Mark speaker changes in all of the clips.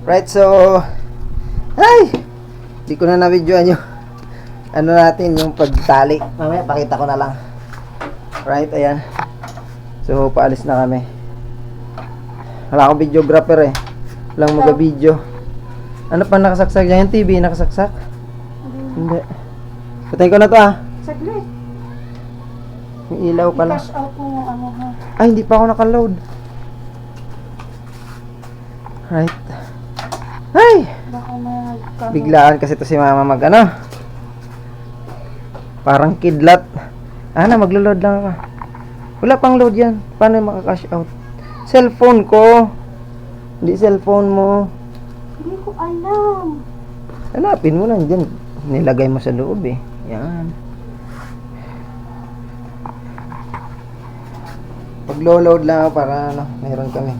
Speaker 1: Right, so ay! Di ko na na-videoan yung ano natin, yung pagtali. Mamaya pakita ko na lang. Right, ayan. So, paalis na kami. Wala akong videographer eh. Walang mag-video. Ano pa nakasaksak dyan? Yung TV nakasaksak? Hindi. Patayin ko na to
Speaker 2: Saglit.
Speaker 1: May ilaw pala.
Speaker 2: I-cash out mo yung ano ha.
Speaker 1: Ay, hindi pa ako nakaload. Right. Ay!
Speaker 2: Baka magkano.
Speaker 1: Biglaan kasi to si mama mag ano. Parang kidlat. Maglo-load lang ako. Wala pang load yan. Paano maka-cash out? Cellphone ko. Hindi cellphone mo.
Speaker 2: Hindi ko alam.
Speaker 1: Hanapin mo lang dyan. Nilagay mo sa loob eh. Yan. Pag-load lang ako para mayroon kami.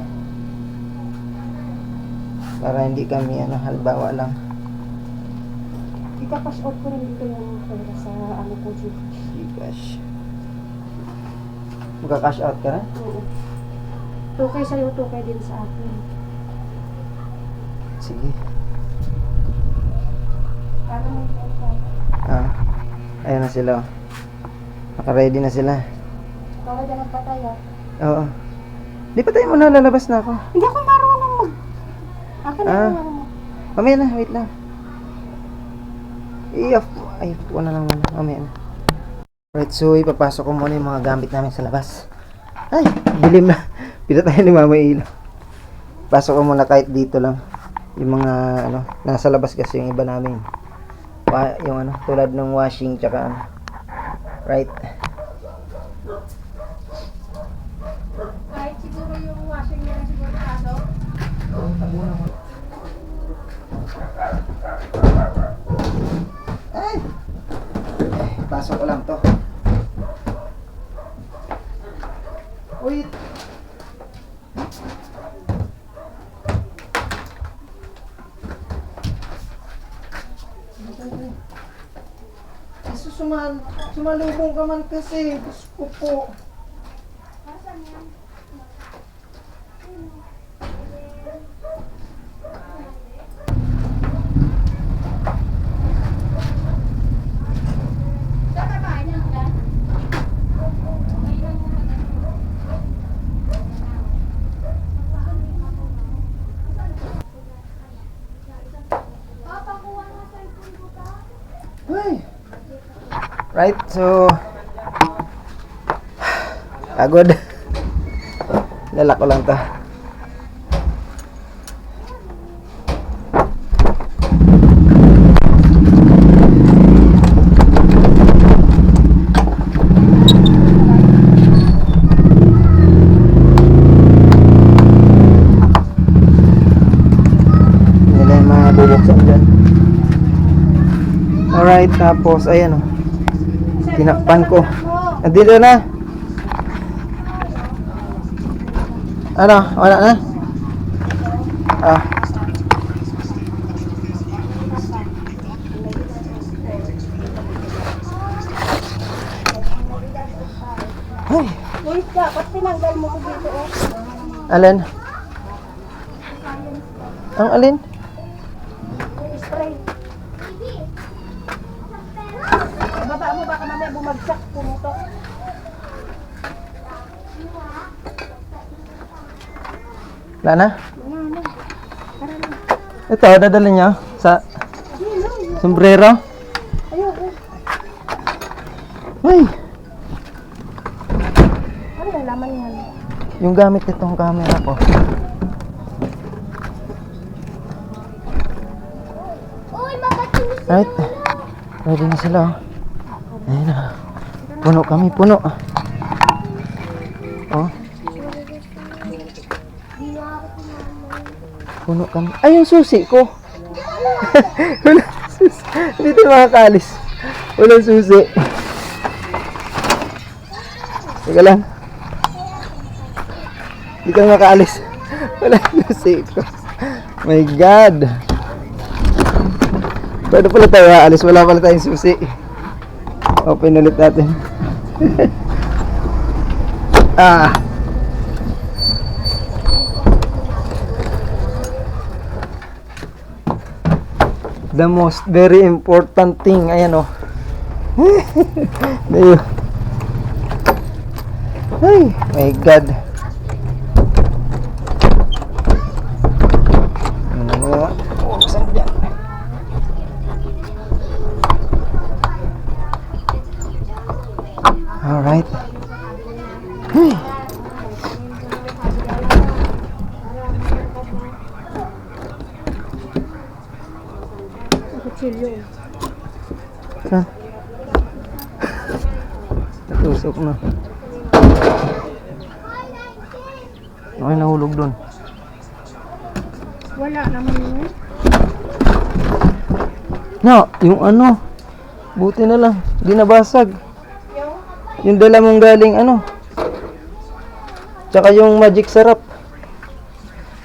Speaker 1: Para hindi kami halimbawa lang.
Speaker 2: Ika-cash out ko rin dito yung pera sa ano ko Gcash.
Speaker 1: Gcash. Magka-cash out ka na?
Speaker 2: Oo. 2K sa'yo, 2K din sa akin.
Speaker 1: Sige.
Speaker 2: Para may pera.
Speaker 1: Ayan na sila. Naka-ready na sila.
Speaker 2: Baka dyan magpatay
Speaker 1: Oo. Di pa tayo muna, lalabas na ako.
Speaker 2: Hindi ako marunong Akin na yung ano mo.
Speaker 1: Mamaya na, wait lang. I-off ko na lang muna. Mamaya na. Right, so ipapasok ko muna yung mga gamit namin sa labas. Ay, dilim na. Pila tayo ni Mama Ilaw. Pasok ko muna kahit dito lang. Yung mga nasa labas kasi yung iba namin. Yung tulad ng washing tsaka right.
Speaker 2: Kahit siguro yung washing niya siguro kaso.
Speaker 1: Ay! Pasok ko lang to. Wait! Sumalubong ka man kasi. Diyos ko po. Ay. Right, so pagod. Lalak ko lang to. Yan na yung mga bubuksan dyan. Alright, tapos ayan tinakpan ko. Andito na. Wala na? Ay.
Speaker 2: Wait ka, ba't tinanggal mo ko dito
Speaker 1: Alin? Ang alin?
Speaker 2: Spray. Baba mo baka mamaya bumagsak pumutok.
Speaker 1: Wala na?
Speaker 2: Wala na. Tara na.
Speaker 1: Ito, dadalhin niyo sa sombrero.
Speaker 2: Ayun.
Speaker 1: Ay,
Speaker 2: Ano nalaman yan?
Speaker 1: yung gamit nitong camera ko. Right. Ready na sila. Ayun na. Puno kami, puno. Oh. Puno kami. Ay, yung susi ko. Walang susi. Hindi tayo makakalis. Walang susi. Teka lang. Hindi tayo makaalis. Walang susi ko. My God. Pwede pala tayo aalis. Wala pala tayong susi. Open ulit natin. The most very important thing. Ayan o. Ayun. Ay, my God. Buksan dyan. Alright. Hey.
Speaker 2: Kutsilyo.
Speaker 1: Saan? Natusok na. Okay, nahulog dun.
Speaker 2: Wala naman yun.
Speaker 1: No, yung ano. Buti na lang. Di nabasag. Yung dala mong galing ano. Tsaka yung magic syrup.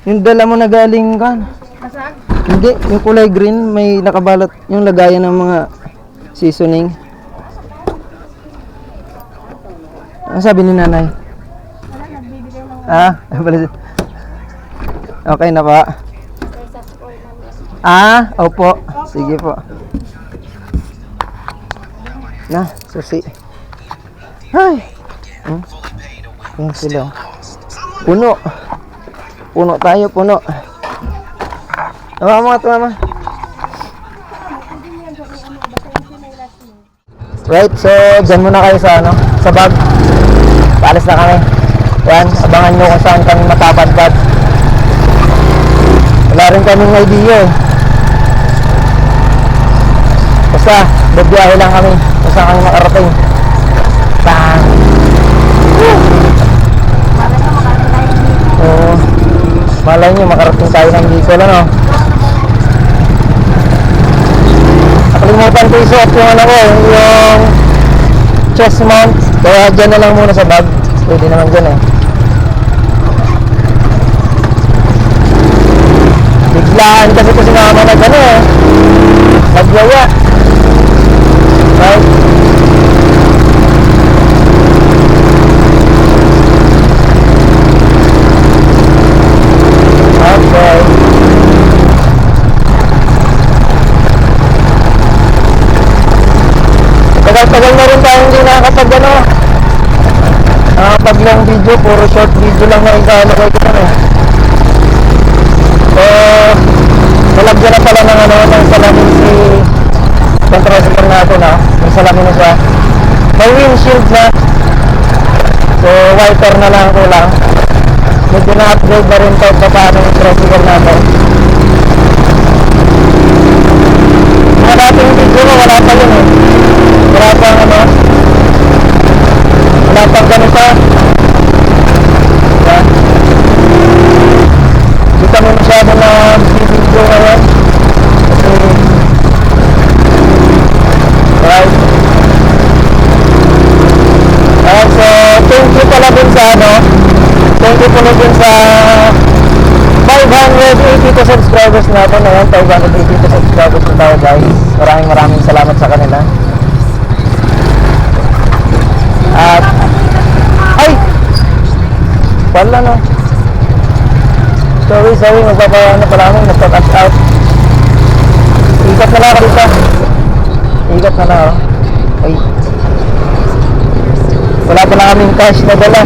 Speaker 1: Yung dala mo na galing kan.
Speaker 2: Basag?
Speaker 1: Hindi, yung kulay green may nakabalot yung lagayan ng mga seasoning. Ano sabi ni nanay?
Speaker 2: Wala, nagbibigay ng
Speaker 1: Okay na pa. Opo. Sige po. Na, susi. Ay. Yan sila. Puno. Puno tayo, puno. Tama, tama. Right, so dyan muna kayo sa ano, sa bag. Paalis na kami. Yan, abangan nyo kung saan kami matapadpad. Wala rin kaming idea eh. Basta, babiyahe lang kami. Basta kami makarating. Bang! Oo. Malay nyo, makarating tayo ng Bicol, ano? Nakalimutan ko isuot yung ano ko, yung chest mount. Kaya dyan na lang muna sa bag. Pwede naman dyan eh. Biglaan kasi ko si mama na gano'n eh. Nagyaya. Right? Okay. Tagal-tagal na rin tayo hindi nakakapag ano. Nakakapag lang video, puro short video lang na ikalagay ko na eh. So, nalagyan na pala ng ano, ng salamin si controller natin ha. May salamin na siya. May windshield na. So, wiper na lang ko lang. Medyo na-upgrade na rin kahit pa paano yung tricycle natin. Mga dating video mo, wala pa yun eh. Wala pang ano. Wala pang ganito. Yan. Hindi kami masyado na video ngayon. Kasi right. So thank you pala din sa ano. Thank you pala din sa 582 subscribers natin ngayon. 582 subscribers na tayo guys. Maraming salamat sa kanila. At ay! Pala no. Sorry, magpapaano pala kami, nagpa-cash out. Ikat na lang ako dito. Ikat na lang ako. Ay. Wala pa na kaming cash na dala.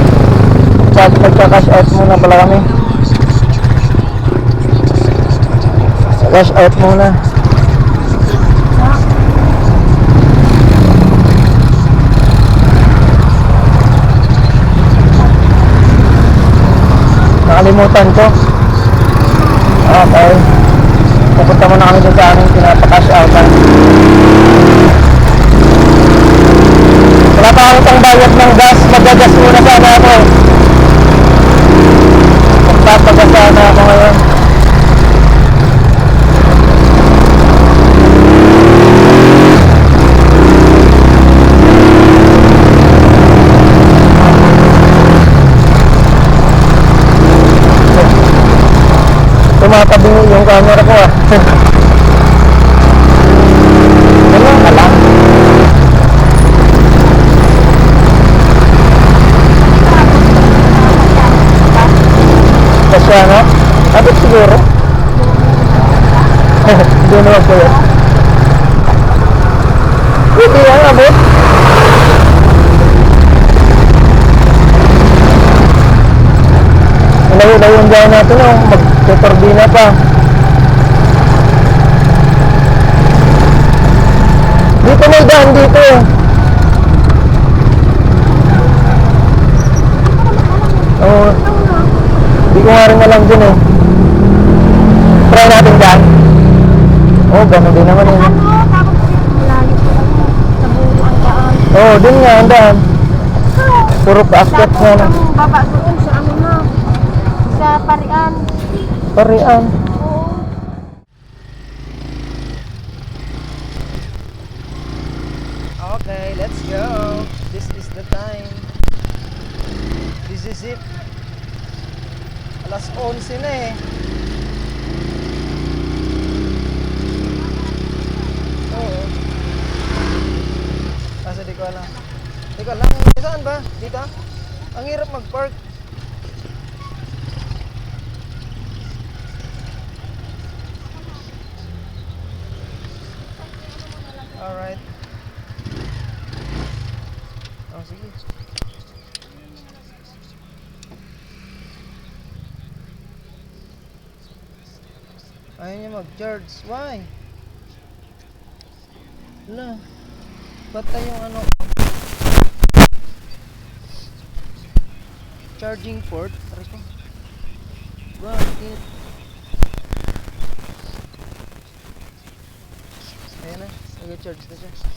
Speaker 1: Magpa-cash out muna pala kami. Cash out muna. Nakalimutan ko. Okay. Pupunta muna kami dun sa aming pinapa-cash out. Wala pa kami pang bayad ng gas. Magagas muna sana ako. Magpapagas sana ako ngayon. Tumatabingi yung camera ko ah. Ganyan ka lang. Kasi ano? Abot siguro. Hindi naman po yun. Pwede yan, abot. Malayo-layo yung gaya natin, oh. Magtuturbina pa. Dito may daan dito, eh. Oo. Hindi ko nga rin alam dyan, eh. Try natin daan. Oo, ganun din naman, eh.
Speaker 2: Ano, tapos malayo ko lang sa bulo ang daan.
Speaker 1: Oo, din nga, ang daan. Puro paakyat
Speaker 2: Tapos
Speaker 1: nga na.
Speaker 2: ang baba doon sa ano na, sa parian.
Speaker 1: Parian.
Speaker 2: Oo.
Speaker 1: Okay, let's go. This is the time. This is it. Alas 11 na eh. Oo. Kasi di ko alam. Di ko alam. Saan ba? Dito? Ang hirap mag-park. Alright. Oh, sige. Ayaw niya mag-charge. Why? Wala. Patay yung ano. Charging port. Aray ko. Bakit? Ayan na. Nag-charge na siya.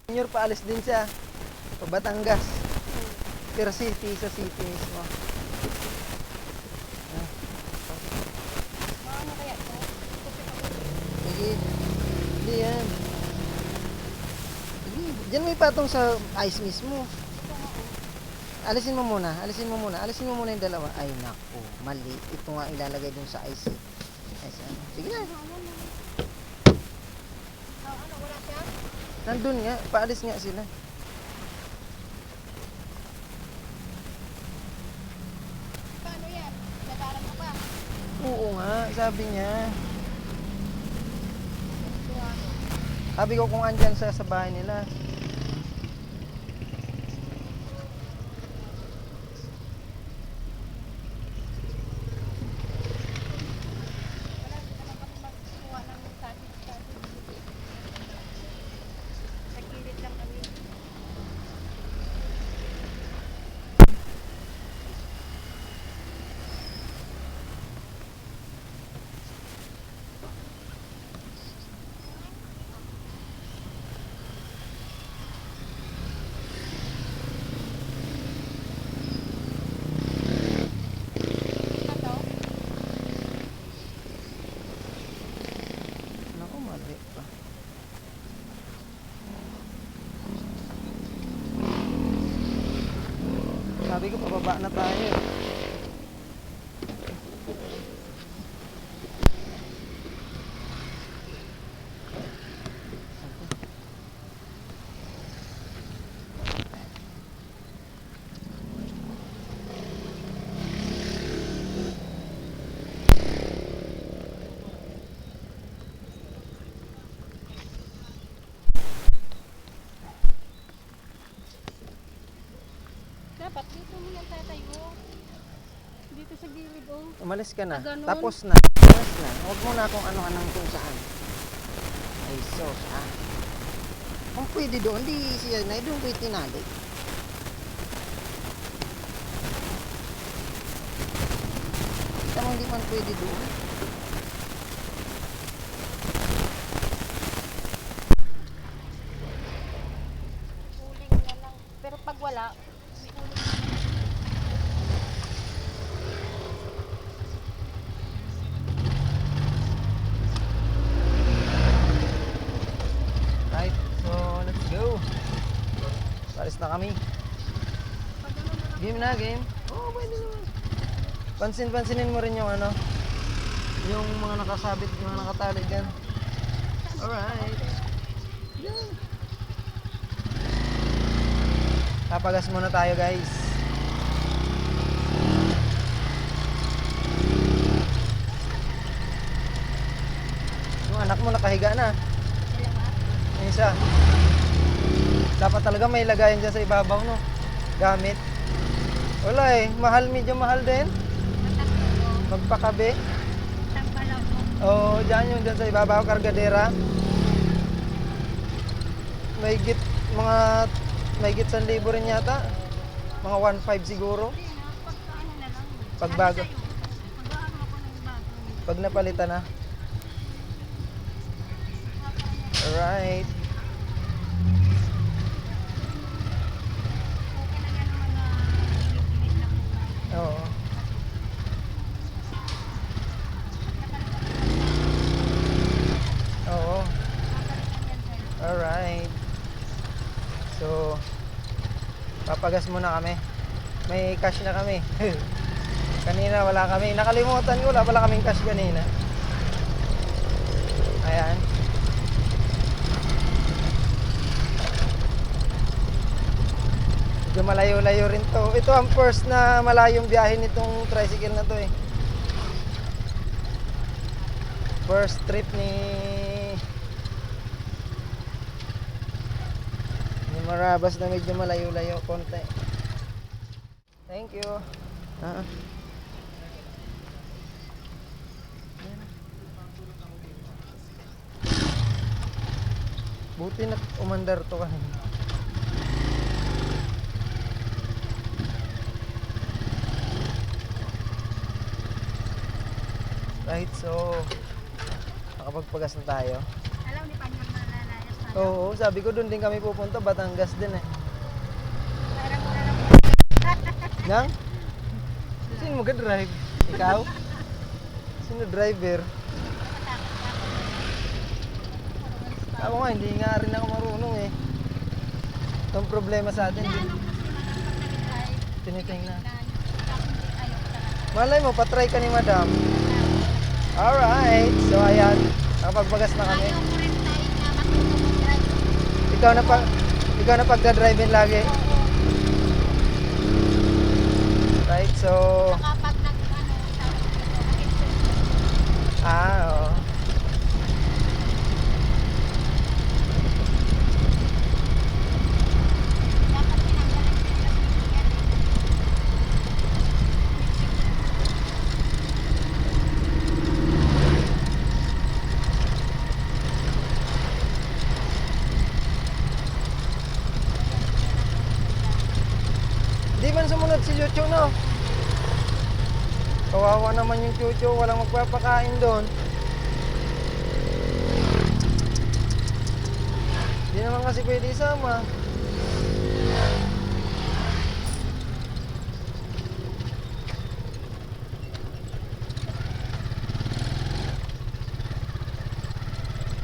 Speaker 1: Junior, paalis din siya. Pa Batangas. Pero city, sa city mismo.
Speaker 2: Ano kaya ito?
Speaker 1: Sige. Hindi yan. Sige. Diyan may patong sa ice mismo. Alisin mo muna. Alisin mo muna. Alisin mo muna yung dalawa. Ay, naku. Mali. Ito nga ilalagay dun sa ice. Ice ano. Sige na.
Speaker 2: Ano, wala siya?
Speaker 1: Nandun nga. Paalis nga sila.
Speaker 2: Paano yan? Nadaran mo pa?
Speaker 1: Oo nga. Sabi niya. Sabi ko kung andyan sa bahay nila.
Speaker 2: Kuha ng sabi. Sa gilid lang kami. Ito?
Speaker 1: Naku, mali pa. Sabi ko, pababa na tayo.
Speaker 2: Dapat dito mo lang tatayo. Dito sa gilid, oh.
Speaker 1: Umalis ka na.
Speaker 2: Ah, ganun?
Speaker 1: Tapos na. Umalis na. Huwag mo na kung ano-anong kung saan. Ay, sos, ah. Kung pwede doon, di siya na doon pwede tinali. Kita mo hindi man pwede doon.
Speaker 2: Uling na lang. Pero pag wala, may uling na lang.
Speaker 1: Right, so let's go. Paris na kami.
Speaker 2: Pag ano na lang.
Speaker 1: Game na, game. Oo, pwede naman. Pansinin mo rin yung ano, yung mga nakasabit, yung mga nakatali dyan. Alright. Yan. Papagas muna tayo, guys. Yung anak mo nakahiga na.
Speaker 2: Dalawa.
Speaker 1: Yung isa. Dapat talaga may lagayan dyan sa ibabaw, no? Gamit. Wala eh. Mahal, medyo mahal din.
Speaker 2: Matakbo.
Speaker 1: Magpakabe.
Speaker 2: Tangkalaw mo.
Speaker 1: Oo, dyan yung dyan sa ibabaw, kargadera. May git 1,000 rin yata. Mga 1,500 siguro.
Speaker 2: Hindi na, pagka ano na lang.
Speaker 1: Pagbago.
Speaker 2: Sabi sa'yo, pag-ano ako ng bago.
Speaker 1: Pag napalitan na. Alright.
Speaker 2: Okay na yan naman na init-init lang muna.
Speaker 1: Oo. Oo.
Speaker 2: Papalitan yan sa'yo.
Speaker 1: Alright. So, papagas muna kami. May cash na kami. Kanina wala kami. Nakalimutan ko, wala pala kaming cash kanina. Ayan. Medyo malayo-layo rin to. Ito ang first na malayong biyahe nitong tricycle na to eh. First trip ni Marabas na medyo malayo-layo konti. Thank you. Ah. Buti na umandar to kanina. Right, so nakapagpagas na tayo.
Speaker 2: Alam ni Panyang na nalayas na.
Speaker 1: Oo, sabi ko doon din kami pupunta, Batangas din eh.
Speaker 2: Parang wala lang.
Speaker 1: Nang? Sino mag-drive? Ikaw? Sino driver? Ako nga, hindi nga rin ako marunong eh. Itong problema sa atin,
Speaker 2: Inaanong ko si Madam pag nag-drive.
Speaker 1: tinitingnan.
Speaker 2: Tapos hindi ayaw talaga.
Speaker 1: Malay mo, patry ka ni Madam. Alright, so ayan, nakapagbagas na kami.
Speaker 2: Ayaw ko rin tayo na matulog mag-drive.
Speaker 1: Ikaw na pagda-drive-in lagi.
Speaker 2: Oo.
Speaker 1: Right, so,
Speaker 2: Saka pag nag-ano, tawag dito,
Speaker 1: oo.
Speaker 2: dapat tinanggalan ko yung plastic yan.
Speaker 1: Di man sumunod si Chucho, no? Kawawa naman yung Chucho, walang magpapakain doon. Di naman kasi pwede isama.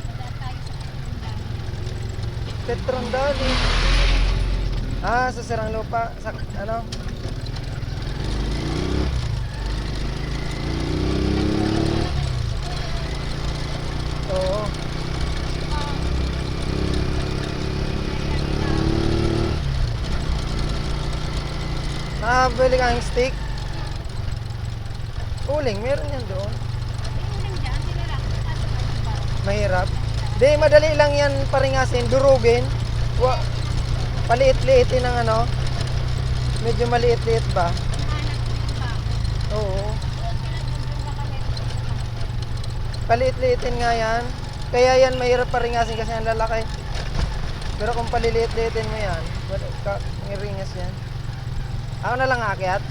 Speaker 2: Wala tayo sa pagpundan.
Speaker 1: Petron Dali. Ah, sa Sirang Lupa. Sa, ano? Oo. Bili kang steak. Uling, meron yan doon.
Speaker 2: Yung dyan, sinira. Kaso may iba.
Speaker 1: Mahirap. Di, madali lang yan paringasin, durugin. Paliit-liitin ng ano. Medyo maliit-liit ba?
Speaker 2: Hanap ko yung bago.
Speaker 1: Oo. Paliit-liitin nga yan. Kaya yan mahirap paringasin kasi ang lalaki. Pero kung paliliit-liitin mo yan, ringas yan. Ako na lang aakyat.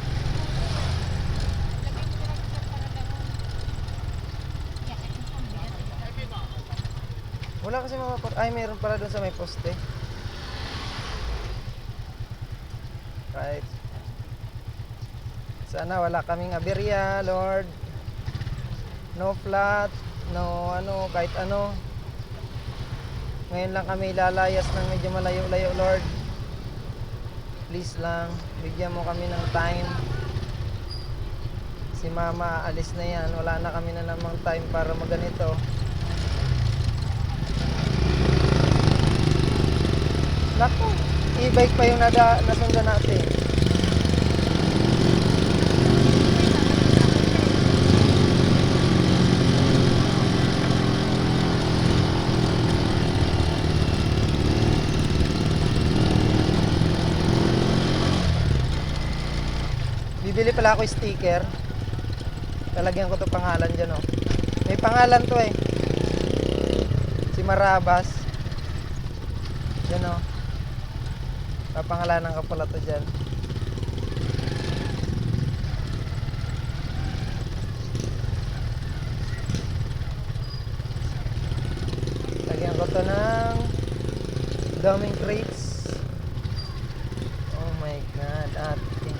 Speaker 1: Wala kasi ay mayroon pala doon sa may poste. Right. Sana wala kaming aberya, Lord. No flat, no ano, kahit ano. Ngayon lang kami lalayas ng medyo malayo-layo, Lord. Please lang, bigyan mo kami ng time. Si Mama, alis na yan. Wala na kami na namang time para maganito. Naku, e-bike pa yung nasundan natin. Bibili pala ako sticker. Lalagyan ko to pangalan dyan, oh. May pangalan to eh. Si Marabas. Yan, oh. Papangalanan ka pala to dyan. Lagyan ko to ng daming crates. Oh my god, ate.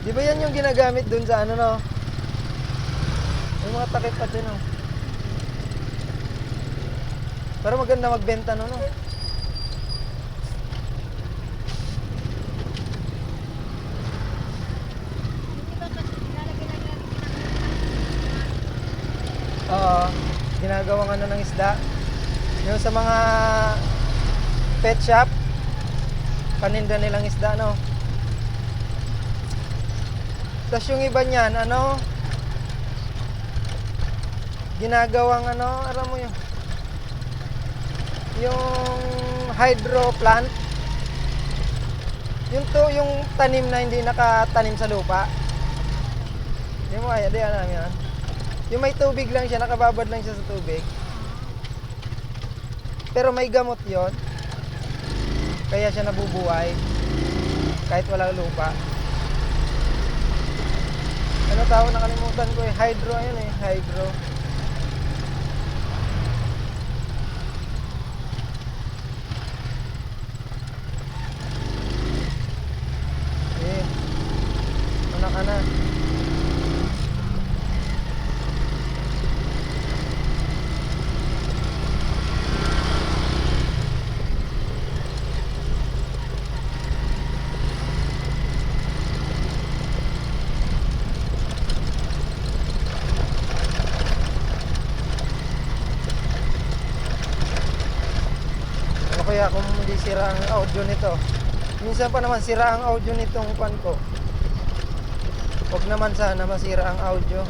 Speaker 1: Di ba yan yung ginagamit dun sa ano, no? Yung mga takip pa dun, no? Pero maganda magbenta, no? Oo, ginagawang ano ng isda. Yung sa mga pet shop, paninda nilang isda, no? Tapos yung iba niyan, ano, ginagawang ano, alam mo yung hydro plant. Yung tanim na hindi nakatanim sa lupa. Yung mo, di alam yan. Yung may tubig lang siya, nakababad lang siya sa tubig. Pero may gamot yon, kaya siya nabubuhay kahit walang lupa. Ano tawag, nakalimutan ko eh. Hydro, ayun eh, hydro. Eh, una ka na. Kaya kung hindi sira ang audio nito, minsan pa naman sira ang audio nitong pan ko. Huwag naman sana masira ang audio.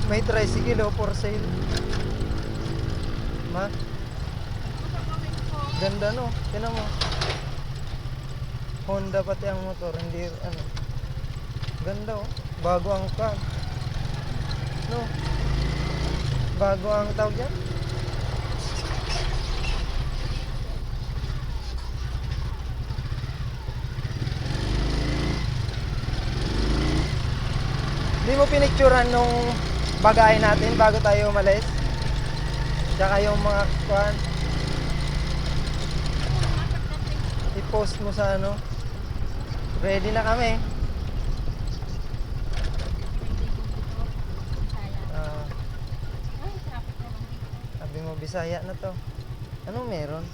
Speaker 1: May tricycle for sale. Ma? Ganda, no? Tingnan mo. Honda pati ang motor, hindi ano. Ganda, oh. Bago ang car. No? Bago ang tawag yan. Hindi mo pinicturan nung bagay natin bago tayo umalis? Tsaka yung mga kuhan, i-post mo sa ano. Ready na kami. Bisaya na to. Anong meron?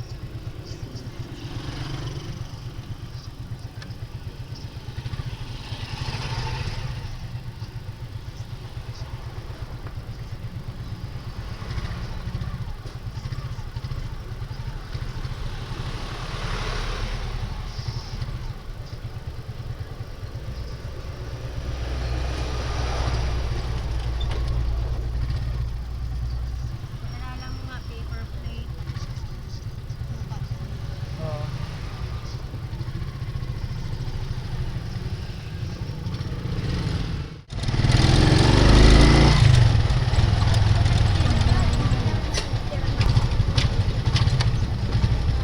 Speaker 2: Naalala mo nga, paper plate.
Speaker 1: Oo.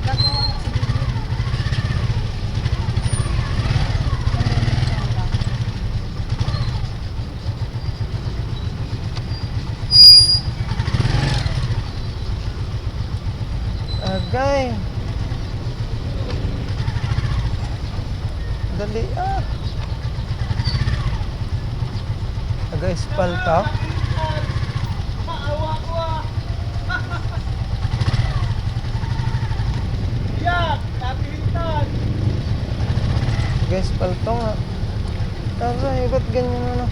Speaker 2: Gagawa nga si Bibi.
Speaker 1: Agay. Dali ah. Agay espalta. Agay espalto nga. Agay, ba't ganyan ano?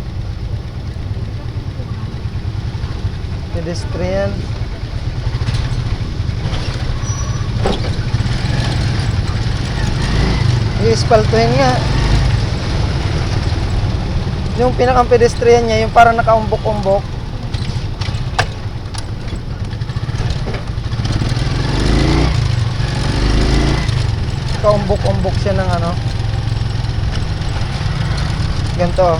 Speaker 1: Pedestrian. I-espaltuhin nga. Yung pinakang pedestrian niya, yung parang nakaumbok-umbok. Kaumbok-umbok siya ng ano. Ganito.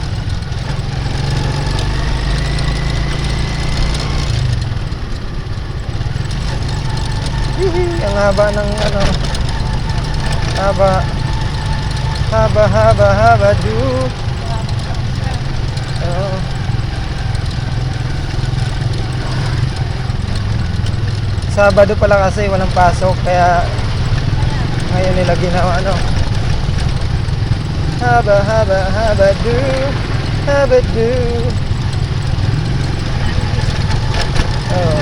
Speaker 1: Hihi, ang haba ng ano. Haba. Haba du. Oo. Sabado pala kasi walang pasok kaya ngayon nila ginawa ano. Haba du. Haba du. Oo.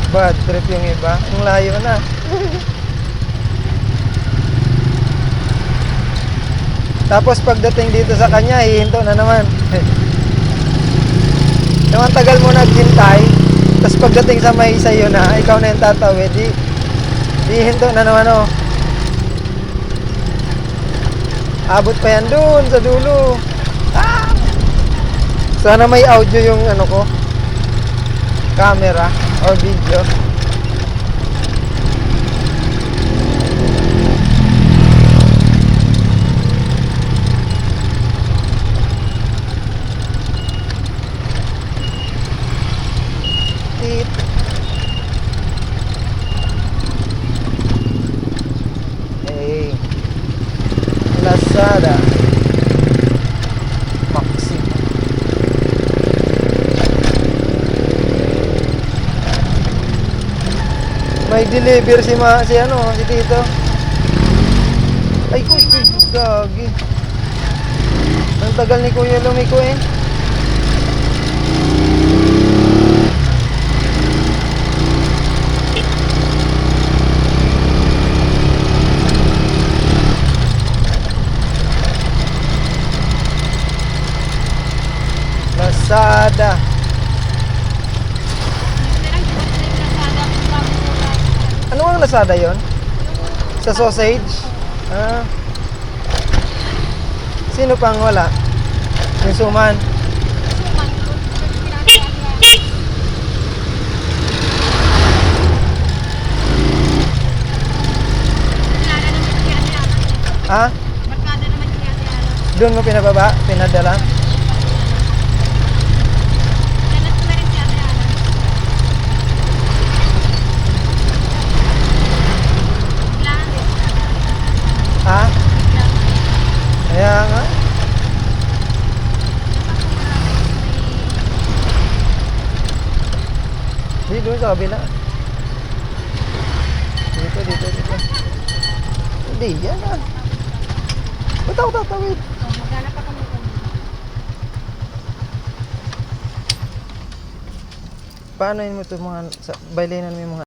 Speaker 1: Bad trip yung iba. Ang layo na. Tapos pagdating dito sa kanya, hihinto na naman. Yung ang tagal mo naghintay, tapos pagdating sa may sa'yo na, ikaw na yung tatawid, hihinto na naman oh. Abot pa yan dun sa dulo. Ah! Sana may audio yung ano ko, camera or video. Tit. Hey. Lazada. Maxi. May deliver si si Tito. Ay, gagi. Ang tagal ni Kuya lumiko eh. Lazada. Ano ang Lazada yon? Sa sausage? Ah. Sino pang wala? Yung suman. Ha?
Speaker 2: Barkada naman yung yata.
Speaker 1: Doon mo pinababa? Pinadala?
Speaker 2: Ganat ko na rin si Ate Ana. Kailangan din.
Speaker 1: Ha? Kaya nga. Di doon sa kabila. Dito. Hindi, yan ah. Ba't ako tatawid?
Speaker 2: Maghanap ako ng
Speaker 1: paano yun mo ito mga, baylinan mo yung mga